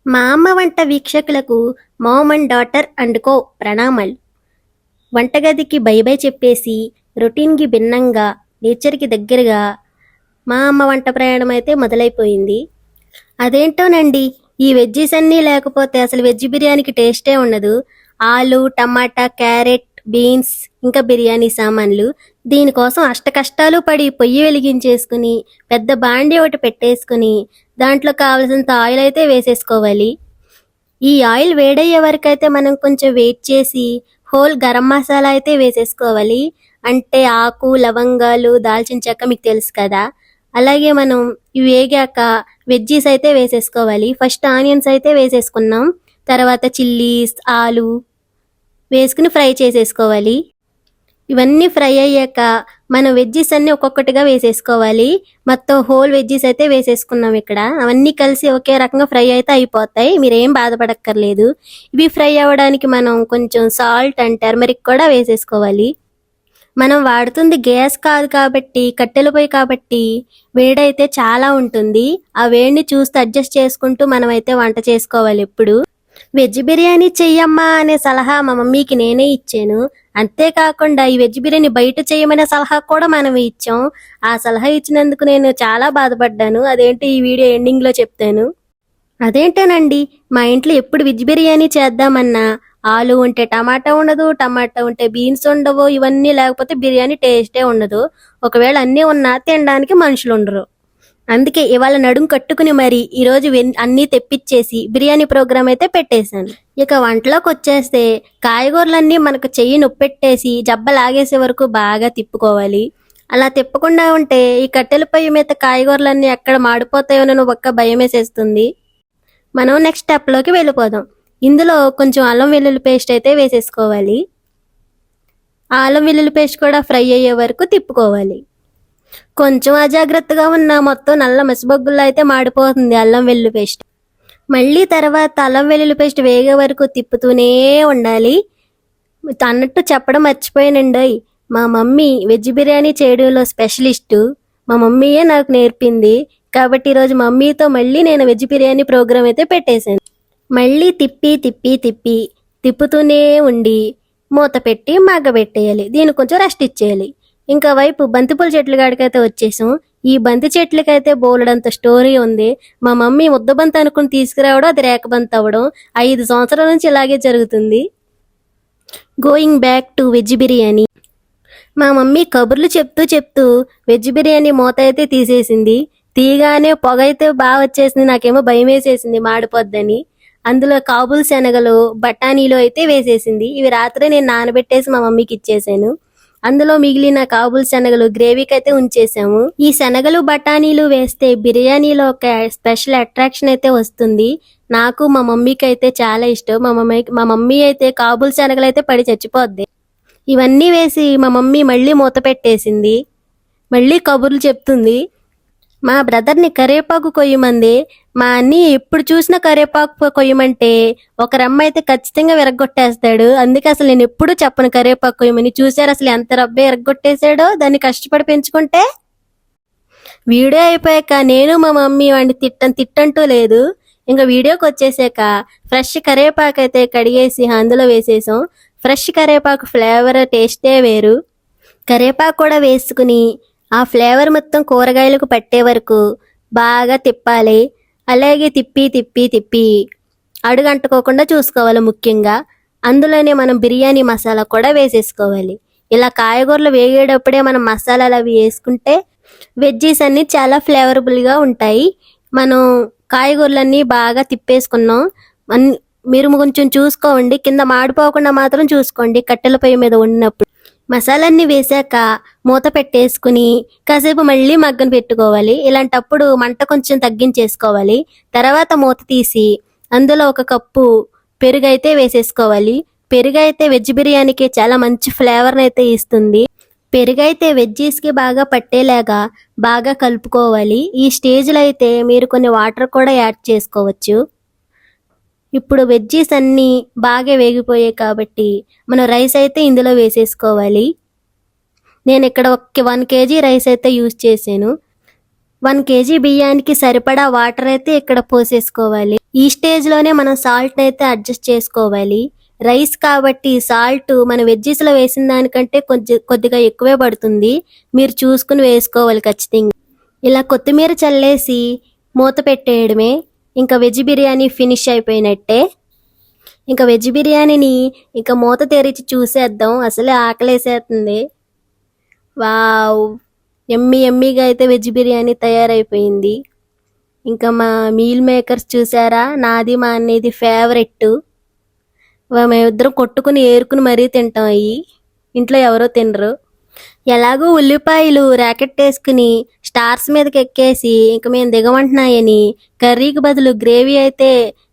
మా అమ్మ వంట వీక్షకులకు mom and daughter and co ప్రణామాలు. వంటగదికి బై బై చెప్పేసి రొటీన్కి భిన్నంగా నేచర్కి దగ్గరగా మా అమ్మ వంట ప్రయాణం అయితే మొదలైపోయింది. అదేంటోనండి, ఈ వెజ్జీస్ అన్నీ లేకపోతే అసలు వెజ్ బిర్యానీకి టేస్టే ఉండదు. ఆలు, టమాటా, క్యారెట్, బీన్స్, ఇంకా బిర్యానీ సామాన్లు. దీనికోసం అష్టకష్టాలు పడి పొయ్యి వెలిగించేసుకుని పెద్ద బాండి ఒకటి పెట్టేసుకుని దాంట్లో కావలసినంత ఆయిల్ అయితే వేసేసుకోవాలి. ఈ ఆయిల్ వేడయ్యే వరకు అయితే మనం కొంచెం వెయిట్ చేసి హోల్ గరం మసాలా అయితే వేసేసుకోవాలి. అంటే ఆకు, లవంగాలు, దాల్చిన చెక్క మీకు తెలుసు కదా. అలాగే మనం ఇవి వేగాక వెజ్జీస్ అయితే వేసేసుకోవాలి. ఫస్ట్ ఆనియన్స్ అయితే వేసేసుకున్నాం, తర్వాత చిల్లీస్, ఆలు వేసుకుని ఫ్రై చేసేసుకోవాలి. ఇవన్నీ ఫ్రై అయ్యాక మనం వెజ్జీస్ అన్ని ఒక్కొక్కటిగా వేసేసుకోవాలి. మొత్తం హోల్ వెజ్జీస్ అయితే వేసేసుకున్నాం. ఇక్కడ అవన్నీ కలిసి ఒకే రకంగా ఫ్రై అయితే అయిపోతాయి, మీరేం బాధపడక్కర్లేదు. ఇవి ఫ్రై అవ్వడానికి మనం కొంచెం సాల్ట్ అండ్ టర్మరిక్ కూడా వేసేసుకోవాలి. మనం వాడుతుంది గ్యాస్ కాదు కాబట్టి, కట్టెల పొయ్యి కాబట్టి వేడైతే చాలా ఉంటుంది. ఆ వేడిని చూస్తూ అడ్జస్ట్ చేసుకుంటూ మనమైతే వంట చేసుకోవాలి. ఎప్పుడు వెజ్ బిర్యానీ చెయ్యమ్మా అనే సలహా మా మమ్మీకి నేనే ఇచ్చాను. అంతేకాకుండా ఈ వెజ్ బిర్యానీ బయట చేయమనే సలహా కూడా మనం ఇచ్చాం. ఆ సలహా ఇచ్చినందుకు నేను చాలా బాధపడ్డాను. అదేంటి ఈ వీడియో ఎండింగ్లో చెప్తాను. అదేంటోనండి, మా ఇంట్లో ఎప్పుడు వెజ్ బిర్యానీ చేద్దామన్నా ఆలు ఉంటే టమాటా ఉండదు, టమాటా ఉంటే బీన్స్ ఉండవు. ఇవన్నీ లేకపోతే బిర్యానీ టేస్టే ఉండదు. ఒకవేళ అన్నీ ఉన్నా తినడానికి మనుషులు ఉండరు. అందుకే ఇవాళ నడుం కట్టుకుని మరి ఈరోజు అన్నీ తెప్పించేసి బిర్యానీ ప్రోగ్రామ్ అయితే పెట్టేశాను. ఇక వంటలోకి వచ్చేస్తే కాయగూరలన్నీ మనకు చెయ్యి నొప్పెట్టేసి జబ్బ లాగేసే వరకు బాగా తిప్పుకోవాలి. అలా తిప్పకుండా ఉంటే ఈ కట్టెల పొయ్యి మీద కాయగూరలన్నీ ఎక్కడ మాడిపోతాయోనో ఒక్క భయం వేసేస్తుంది. మనం నెక్స్ట్ స్టెప్లోకి వెళ్ళిపోదాం. ఇందులో కొంచెం అల్లం వెల్లుల్లి పేస్ట్ అయితే వేసేసుకోవాలి. ఆ అల్లం వెల్లుల్లి పేస్ట్ కూడా ఫ్రై అయ్యే వరకు తిప్పుకోవాలి. కొంచెం అజాగ్రత్తగా ఉన్న మొత్తం నల్ల మసిబొగ్గుల్లో అయితే మాడిపోతుంది అల్లం వెల్లుల్లి పేస్ట్. మళ్ళీ తర్వాత అల్లం వెల్లుల్లి పేస్ట్ వేగే వరకు తిప్పుతూనే ఉండాలి. అన్నట్టు చెప్పడం మర్చిపోయానండి, మా మమ్మీ వెజ్ బిర్యానీ చేయడంలో స్పెషలిస్టు. మా మమ్మీయే నాకు నేర్పింది. కాబట్టి ఈరోజు మమ్మీతో మళ్ళీ నేను వెజ్ బిర్యానీ ప్రోగ్రామ్ అయితే పెట్టేశాను. మళ్ళీ తిప్పి తిప్పి తిప్పి తిప్పుతూనే ఉండి మూత పెట్టి మగ్గబెట్టేయాలి. దీన్ని కొంచెం రెస్ట్ ఇచ్చేయాలి. ఇంకా వైపు బంతిపూల చెట్ల కాడికైతే వచ్చేసాం. ఈ బంతి చెట్లకైతే బోలెడంత స్టోరీ ఉంది. మా మమ్మీ ముద్దబంతి అనుకుని తీసుకురావడం, అది రేకబంతి అవ్వడం 5 సంవత్సరాల నుంచి ఇలాగే జరుగుతుంది. Going back to veg biryani. మా మమ్మీ కబుర్లు చెప్తూ చెప్తూ వెజ్ బిర్యానీ మూత అయితే తీసేసింది. తీగానే పొగ అయితే బాగా వచ్చేసింది. నాకేమో భయం వేసేసింది మాడిపోద్దని. అందులో కాబుల్ శనగలు, బఠానీలు అయితే వేసేసింది. ఇవి రాత్రే నేను నానబెట్టేసి మా మమ్మీకి ఇచ్చేసాను. అందులో మిగిలిన కాబుల్ శనగలు గ్రేవీకి అయితే ఉంచేసాము. ఈ శనగలు, బఠానీలు వేస్తే బిర్యానీలో ఒక స్పెషల్ అట్రాక్షన్ అయితే వస్తుంది. నాకు మా మమ్మీకి అయితే చాలా ఇష్టం. మా మమ్మీ అయితే కాబుల్ శనగలు అయితే పడి చచ్చిపోద్ది. ఇవన్నీ వేసి మా మమ్మీ మళ్ళీ మూత పెట్టేసింది. మళ్ళీ కబుర్లు చెప్తుంది. మా బ్రదర్ని కరివేపాకు కొయ్యమంది. మా అన్ని ఎప్పుడు చూసినా కరివేపాకు కొయ్యమంటే ఒక రమ్మ అయితే ఖచ్చితంగా విరగొట్టేస్తాడు. అందుకే అసలు నేను ఎప్పుడు చెప్పను కరివేపాకు కొయ్యమని. చూసారు అసలు ఎంత రబ్బే విరగొట్టేశాడో దాన్ని కష్టపడి పెంచుకుంటే. వీడియో అయిపోయాక నేను మా మమ్మీ వాడిని తిట్టంటూ లేదు. ఇంకా వీడియోకి వచ్చేసాక ఫ్రెష్ కరివేపాకు అయితే కడిగేసి అందులో వేసేసాం. ఫ్రెష్ కరివేపాకు ఫ్లేవర్ టేస్టే వేరు. కరివేపాకు కూడా వేసుకుని ఆ ఫ్లేవర్ మొత్తం కూరగాయలకు పట్టే వరకు బాగా తిప్పాలి. అలాగే తిప్పి తిప్పి తిప్పి అడుగంటుకోకుండా చూసుకోవాలి. ముఖ్యంగా అందులోనే మనం బిర్యానీ మసాలా కూడా వేసేసుకోవాలి. ఇలా కాయగూరలు వేగేటప్పుడే మనం మసాలాలు అవి వేసుకుంటే వెజ్జీస్ అన్నీ చాలా ఫ్లేవరబుల్గా ఉంటాయి. మనం కాయగూరలన్నీ బాగా తిప్పేసుకున్నాం. మీరు కొంచెం చూసుకోండి, కింద మాడిపోకుండా మాత్రం చూసుకోండి కట్టెల పొయ్యి మీద ఉన్నప్పుడు. మసాలాన్ని వేసాక మూత పెట్టేసుకుని కాసేపు మళ్ళీ మగ్గన పెట్టుకోవాలి. ఇలాంటప్పుడు మంట కొంచెం తగ్గించేసుకోవాలి. తర్వాత మూత తీసి అందులో 1 కప్పు పెరుగు అయితే వేసేసుకోవాలి. పెరుగు అయితే వెజ్ బిర్యానీకి చాలా మంచి ఫ్లేవర్ని అయితే ఇస్తుంది. పెరుగు అయితే వెజ్జీస్కి బాగా పట్టేలాగా బాగా కలుపుకోవాలి. ఈ స్టేజ్లో అయితే మీరు కొన్ని వాటర్ కూడా యాడ్ చేసుకోవచ్చు. ఇప్పుడు వెజ్జీస్ అన్నీ బాగా వేగిపోయాయి కాబట్టి మనం రైస్ అయితే ఇందులో వేసేసుకోవాలి. నేను ఇక్కడ 1 kg రైస్ అయితే యూజ్ చేశాను. 1 కేజీ బియ్యానికి సరిపడా వాటర్ అయితే ఇక్కడ పోసేసుకోవాలి. ఈ స్టేజ్ లోనే మనం సాల్ట్ అయితే అడ్జస్ట్ చేసుకోవాలి. రైస్ కాబట్టి సాల్ట్ మన వెజ్జెస్ లో వేసిన దానికంటే కొద్దిగా ఎక్కువే పడుతుంది. మీరు చూసుకుని వేసుకోవాలి ఖచ్చితంగా. ఇలా కొత్తిమీర చల్లేసి మూత పెట్టేయడమే. ఇంకా వెజ్ బిర్యానీ ఫినిష్ అయిపోయినట్టే. ఇంకా వెజ్ బిర్యానీని ఇంకా మూత తెరిచి చూసేద్దాం. అసలే ఆకలేసేస్తుంది. వావ్, ఎమ్మీగా అయితే వెజ్ బిర్యానీ తయారైపోయింది. ఇంకా మా మీల్ మేకర్స్ చూసారా, నాది మా అన్నయ్యది ఫేవరెట్. మేమిద్దరం కొట్టుకుని ఏరుకుని మరీ తింటాం. అయ్యి ఇంట్లో ఎవరో తినరు. ఎలాగో ఉల్లిపాయలు ర్యాకెట్ వేసుకుని స్టార్స్ మీదకి ఎక్కేసి ఇంకా మేము దిగమంటున్నాయని కర్రీకి బదులు గ్రేవీ అయితే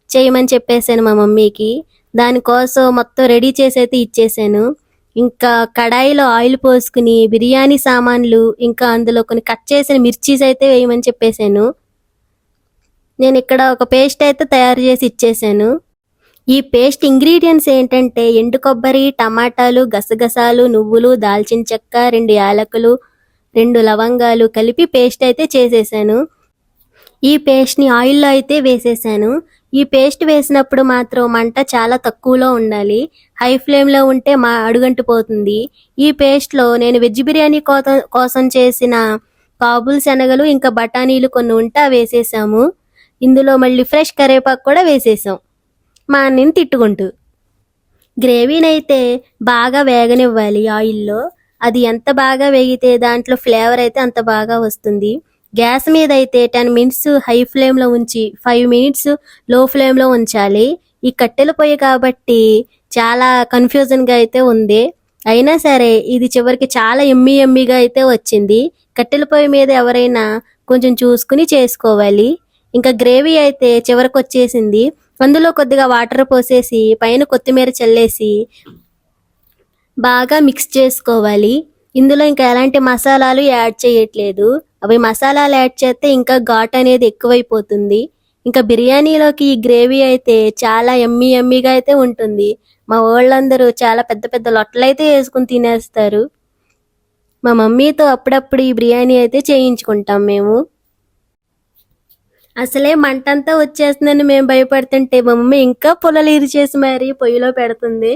చేయమని చెప్పేశాను మా మమ్మీకి. దానికోసం మొత్తం రెడీ చేసి అయితే ఇచ్చేసాను. ఇంకా కడాయిలో ఆయిల్ పోసుకుని బిర్యానీ సామాన్లు ఇంకా అందులో కొన్ని కట్ చేసిన మిర్చీస్ అయితే వేయమని చెప్పేశాను. నేను ఇక్కడ ఒక పేస్ట్ అయితే తయారు చేసి ఇచ్చేసాను. ఈ పేస్ట్ ఇంగ్రీడియంట్స్ ఏంటంటే ఎండు కొబ్బరి, టమాటాలు, గసగసాలు, నువ్వులు, దాల్చిన చెక్క, 2 యాలకులు, 2 లవంగాలు కలిపి పేస్ట్ అయితే చేసేసాను. ఈ పేస్ట్ని ఆయిల్లో అయితే వేసేసాను. ఈ పేస్ట్ వేసినప్పుడు మాత్రం మంట చాలా తక్కువలో ఉండాలి. హై ఫ్లేమ్లో ఉంటే అడుగంటిపోతుంది. ఈ పేస్ట్లో నేను వెజ్ బిర్యానీ కోసం చేసిన కాబూల్ శనగలు ఇంకా బఠానీలు కొన్ని ఉంటే వేసేసాము. ఇందులో మళ్ళీ ఫ్రెష్ కరివేపాకు కూడా వేసేసాం మా అన్నని తిట్టుకుంటూ. గ్రేవీనైతే బాగా వేగనివ్వాలి ఆయిల్లో. అది ఎంత బాగా వేగితే దాంట్లో ఫ్లేవర్ అయితే అంత బాగా వస్తుంది. గ్యాస్ మీద అయితే 10 మినిట్స్ హై ఫ్లేమ్లో ఉంచి 5 మినిట్స్ లో ఫ్లేమ్లో ఉంచాలి. ఈ కట్టెల పొయ్యి కాబట్టి చాలా కన్ఫ్యూజన్గా అయితే ఉంది. అయినా సరే ఇది చివరికి చాలా ఎమ్మీగా అయితే వచ్చింది. కట్టెల పొయ్యి మీద ఎవరైనా కొంచెం చూసుకుని చేసుకోవాలి. ఇంకా గ్రేవీ అయితే చివరికి వచ్చేసింది. అందులో కొద్దిగా వాటర్ పోసేసి పైన కొత్తిమీర చల్లేసి బాగా మిక్స్ చేసుకోవాలి. ఇందులో ఇంకా ఎలాంటి మసాలాలు యాడ్ చేయట్లేదు. అవి మసాలాలు యాడ్ చేస్తే ఇంకా ఘాట్ అనేది ఎక్కువైపోతుంది. ఇంకా బిర్యానీలోకి ఈ గ్రేవీ అయితే చాలా ఎమ్మీగా అయితే ఉంటుంది. మా వాళ్ళందరూ చాలా పెద్ద పెద్ద లొట్టలు అయితే వేసుకుని తినేస్తారు. మా మమ్మీతో అప్పుడప్పుడు ఈ బిర్యానీ అయితే చేయించుకుంటాం మేము. అసలే మంటంతా వచ్చేస్తుందని మేము భయపడుతుంటే మా మమ్మీ ఇంకా పుల్లలు ఇరిచేసి మరీ పొయ్యిలో పెడుతుంది.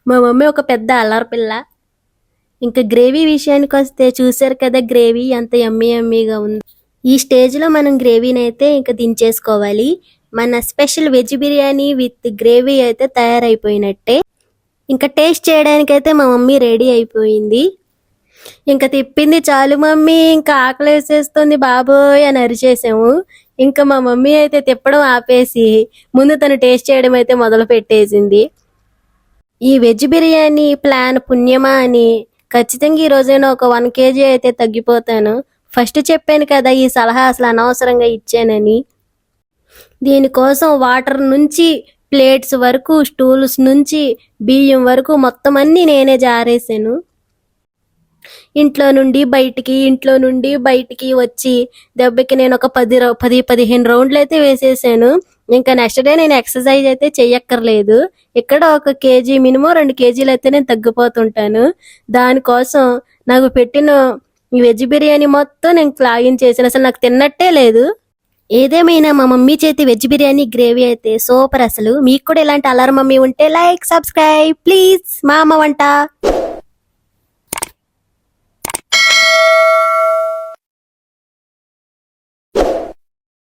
మా మమ్మీ ఒక పెద్ద అల్లరిపిల్ల. ఇంకా గ్రేవీ విషయానికి వస్తే చూసారు కదా గ్రేవీ ఎంత ఎమ్మీగా ఉంది. ఈ స్టేజ్లో మనం గ్రేవీని అయితే ఇంకా దించేసుకోవాలి. మన special veg biryani with gravy అయితే తయారైపోయినట్టే. ఇంకా టేస్ట్ చేయడానికైతే మా మమ్మీ రెడీ అయిపోయింది. ఇంకా తిప్పింది చాలు మమ్మీ, ఇంకా ఆకలి వేసేస్తుంది బాబోయ్ అని అరిచేసాము. ఇంకా మా మమ్మీ అయితే తిప్పడం ఆపేసి ముందు తను టేస్ట్ చేయడం అయితే మొదలు పెట్టేసింది. ఈ వెజ్ బిర్యానీ ప్లాన్ పుణ్యమా అని ఖచ్చితంగా ఈ రోజైనా ఒక 1 కేజీ అయితే తగ్గిపోతాను. ఫస్ట్ చెప్పాను కదా ఈ సలహా అసలు అనవసరంగా ఇచ్చానని. దీనికోసం వాటర్ నుంచి ప్లేట్స్ వరకు, స్టూల్స్ నుంచి బియ్యం వరకు మొత్తం అన్నీ నేనే జారేసాను. ఇంట్లో నుండి బయటికి వచ్చి దెబ్బకి నేను ఒక 10-15 రౌండ్లు అయితే వేసేసాను. ఇంకా నెక్స్ట్ డే నేను ఎక్సర్సైజ్ అయితే చెయ్యక్కర్లేదు. ఇక్కడ 1 కేజీ మినిమం 2 కేజీలు అయితే నేను తగ్గిపోతుంటాను. దానికోసం నాకు పెట్టిన ఈ వెజ్ బిర్యానీ మొత్తం నేను లాగించేసాను. అసలు నాకు తిన్నట్టే లేదు. ఏదేమైనా మా మమ్మీ చేతి వెజ్ బిర్యానీ గ్రేవీ అయితే సూపర్. అసలు మీకు కూడా ఇలాంటి అల్లరి మమ్మీ ఉంటే లైక్, సబ్స్క్రైబ్ ప్లీజ్. మా అమ్మ వంట.